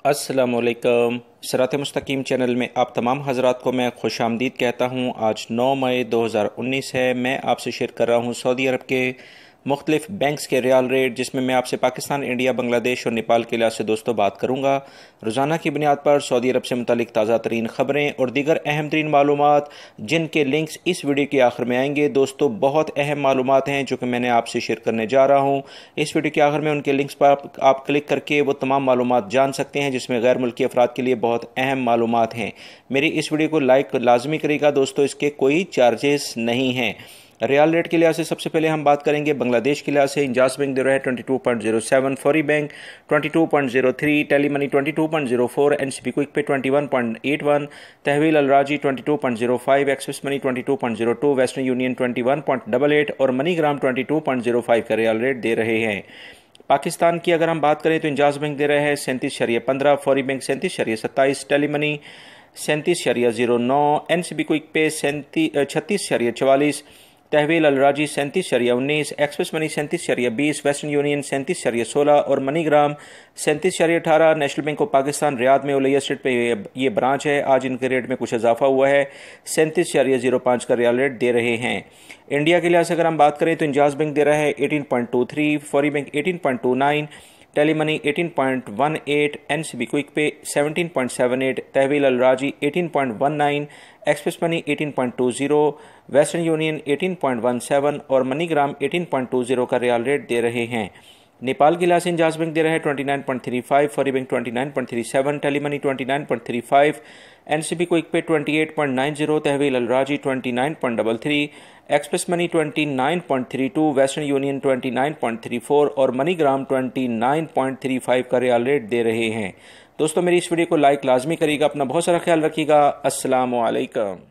अस्सलामुअलैकुम। सिरात मुस्तकीम चैनल में आप तमाम हज़रात को मैं खुश आमदीद कहता हूँ। आज 9 मई 2019 है। मैं आपसे शेयर कर रहा हूँ सऊदी अरब के मुख्तलिफ बैंक्स के रियाल रेट, जिसमें मैं आपसे पाकिस्तान, इंडिया, बांग्लादेश और नेपाल के लिहाज से दोस्तों बात करूँगा। रोज़ाना की बुनियाद पर सऊदी अरब से मुतालिक ताज़ा तरीन ख़बरें और दीगर अहम तरीन मालूमात, जिनके लिंक्स इस वीडियो के आखिर में आएंगे। दोस्तों बहुत अहम मालूमात हैं जो कि मैंने आपसे शेयर करने जा रहा हूँ। इस वीडियो के आखिर में उनके लिंक्स पर आप क्लिक करके वो तमाम मालूमात जान सकते हैं, जिसमें गैर मुल्की अफराद के लिए बहुत अहम मालूमात हैं। मेरी इस वीडियो को लाइक लाजमी करेगा दोस्तों, इसके कोई चार्जेस नहीं हैं। रियाल रेट के लिहाज से सबसे पहले हम बात करेंगे बांग्लादेश के लिहाज से। इंजाज बैंक दे रहा है 22.07, फौरी bank 22.03, tele money 22.04, NCB quick pay 21.81, तहवील अलराजी 22.05, एक्सिस मनी 22.02, वेस्टर्न यूनियन 21.88 और मनी ग्राम 22.05 का रियाल रेट दे रहे हैं। पाकिस्तान की अगर हम बात करें तो इंजाज बैंक दे रहा है 37.15, फौरी bank 37.27, tele money 37.09, NCB quick pay 36.44, तहवील अलराजी 37.19, एक्सप्रेस मनी 37.20, वेस्टर्न यूनियन 37.16 और money gram 37.18। National bank of Pakistan Riyadh में उलैया स्ट्रीट पे ये ब्रांच है। आज इनके रेट में कुछ इजाफा हुआ है, 37.05 का रियाल रेट दे रहे हैं। इंडिया के लिहाज से अगर हम बात करें तो इंजाज बैंक दे रहा है 18.23, फौरी bank 18.29, tele money 18.18, NCB quick pay 17.78, तहवील अलराजी 18.19, एक्सप्रेस मनी 18.20, वेस्टर्न यूनियन 18.17 और मनी ग्राम 18.20 का रियाल रेट दे रहे हैं। नेपाल के लिहाज से इंजाज बैंक दे रहा है 29.35, फौरी bank 29.37, tele money 29.35, NCB quick pay 28.90, तहवील अलराजी 29.33, एक्सप्रेस मनी 29.32, वेस्टर्न यूनियन 29.34 और मनी ग्राम 29.35 का रियाल रेट दे रहे हैं। दोस्तों मेरी इस वीडियो को लाइक लाजमी करिएगा। अपना बहुत सारा ख्याल रखिएगा। अस्सलामु अलैकुम।